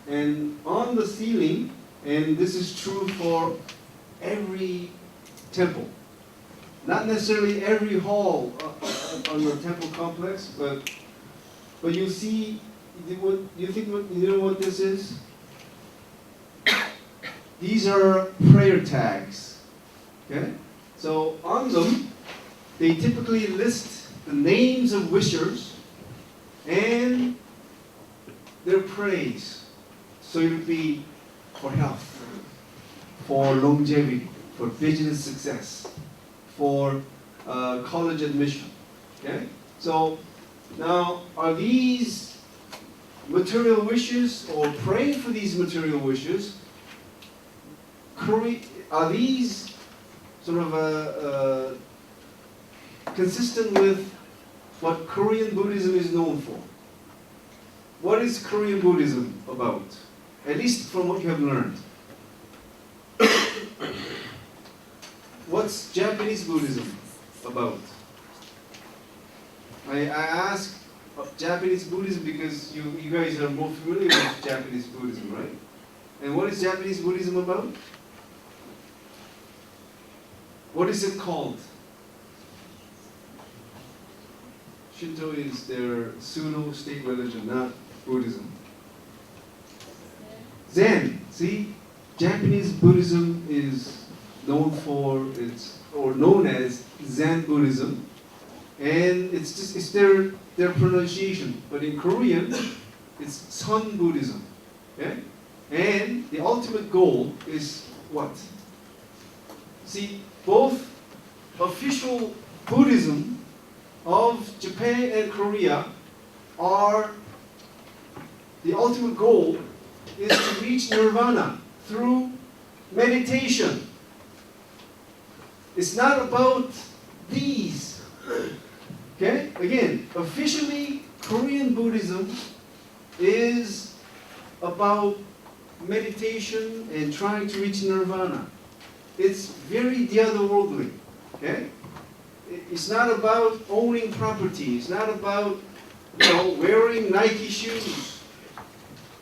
And on the ceiling, and this is true for every temple, not necessarily every hall on the temple complex, but you see, you know what this is? These are prayer tags, okay? So on them, they typically list the names of wishers and their praise. So it would be for health, for longevity, for business success, for college admission. Okay? So now, are these material wishes, or praying for these material wishes, are these sort of consistent with what Korean Buddhism is known for? What is Korean Buddhism about? At least from what you have learned. What's Japanese Buddhism about? I ask Japanese Buddhism because you guys are more familiar with Japanese Buddhism, right? And what is Japanese Buddhism about? What is it called? Shinto is their pseudo-state religion, not Buddhism. Zen. See, Japanese Buddhism is known as Zen Buddhism, and it's their pronunciation. But in Korean, it's Sun Buddhism. Okay? And the ultimate goal is what? See, both official Buddhism of Japan and Korea are, the ultimate goal is to reach nirvana through meditation. It's not about these Okay? Again, officially, Korean Buddhism is about meditation and trying to reach nirvana. It's very the otherworldly. Okay? It's not about owning property. It's not about, wearing Nike shoes.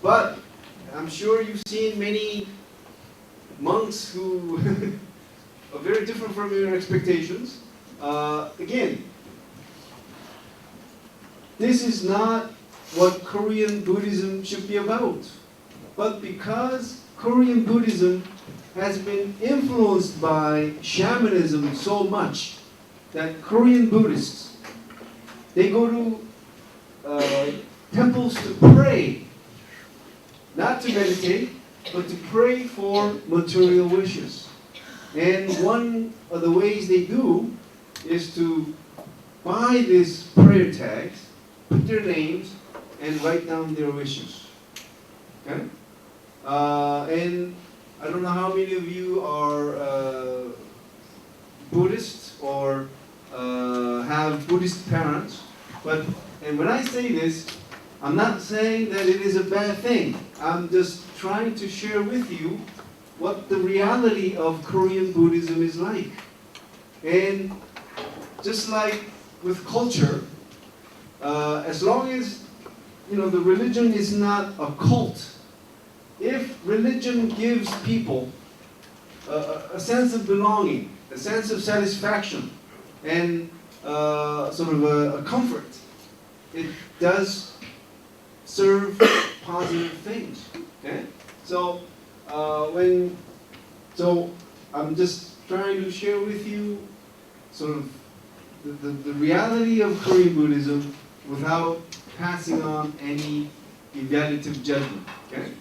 But I'm sure you've seen many monks who are very different from your expectations. Again, this is not what Korean Buddhism should be about. But because Korean Buddhism has been influenced by shamanism so much that Korean Buddhists, they go to temples to pray, not to meditate, but to pray for material wishes. And one of the ways they do is to buy these prayer tags, put their names, and write down their wishes. Okay? And I don't know how many of you are Buddhists or have Buddhist parents, and when I say this, I'm not saying that it is a bad thing. I'm just trying to share with you what the reality of Korean Buddhism is like. And just like with culture, as long as the religion is not a cult, if religion gives people a sense of belonging, a sense of satisfaction, and sort of a comfort, it does serve positive things. Okay? So I'm just trying to share with you sort of the reality of Korean Buddhism without passing on any evaluative judgment. Okay?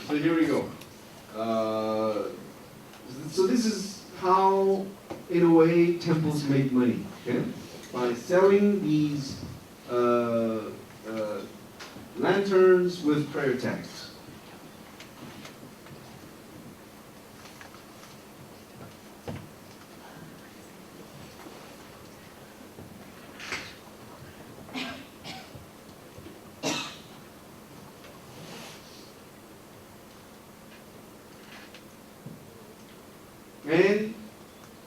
So here we go. So this is how, in a way, temples make money. Okay? By selling these lanterns with prayer tags. And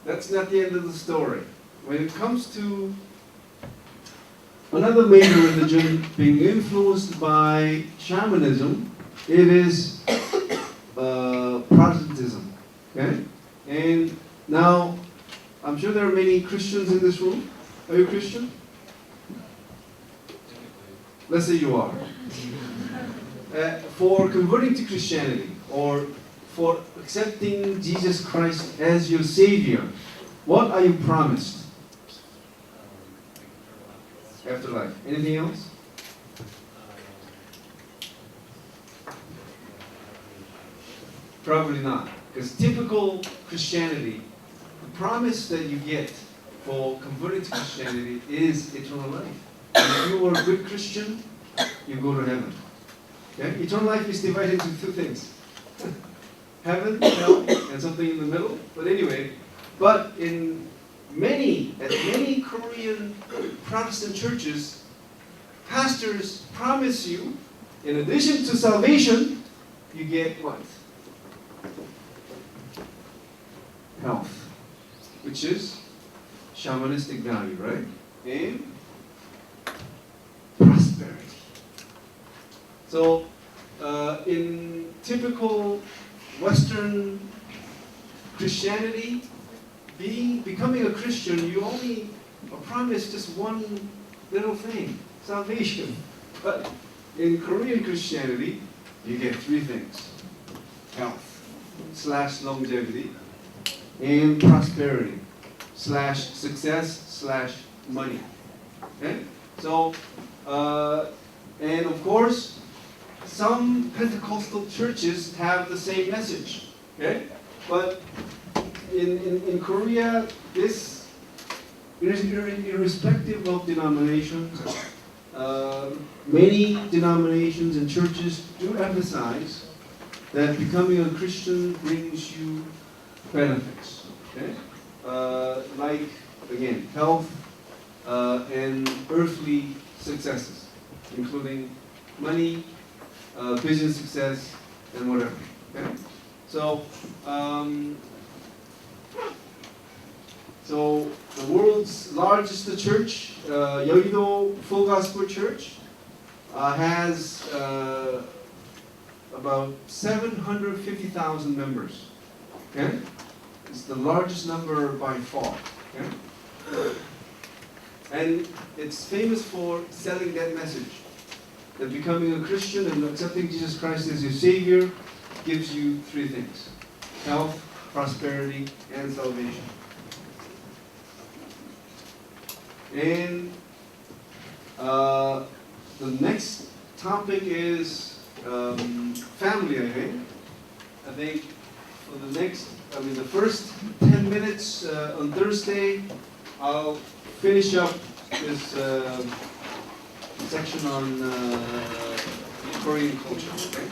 that's not the end of the story. When it comes to another major religion being influenced by shamanism, it is Protestantism. Okay? And now, I'm sure there are many Christians in this room. Are you a Christian? Let's say you are. For converting to Christianity, or for accepting Jesus Christ as your Savior, what are you promised? Afterlife. Anything else? Probably not. Because typical Christianity, the promise that you get for converting to Christianity is eternal life. If you are a good Christian, you go to heaven. Okay? Eternal life is divided into two things. Heaven, hell, and something in the middle. But anyway, but at many Korean Protestant churches, pastors promise you, in addition to salvation, you get what? Health, which is shamanistic value, right? And prosperity. So, in typical Western Christianity, becoming a Christian, you only are promised just one little thing, salvation. But in Korean Christianity, you get three things: health / longevity, and prosperity / success / money. Okay? So, and of course, some Pentecostal churches have the same message. Okay? But in Korea, this, irrespective of denominations, many denominations and churches do emphasize that becoming a Christian brings you benefits. Okay? Like again, health and earthly successes, including money, business success, and whatever. Okay? So, so the world's largest church, Yeouido Full Gospel Church, has about 750,000 members. Okay? It's the largest number by far. Okay? And it's famous for selling that message, that becoming a Christian and accepting Jesus Christ as your Savior gives you three things: health, prosperity, and salvation. And the next topic is family, I think. I think for the first 10 minutes on Thursday, I'll finish up this section on Korean culture. Okay?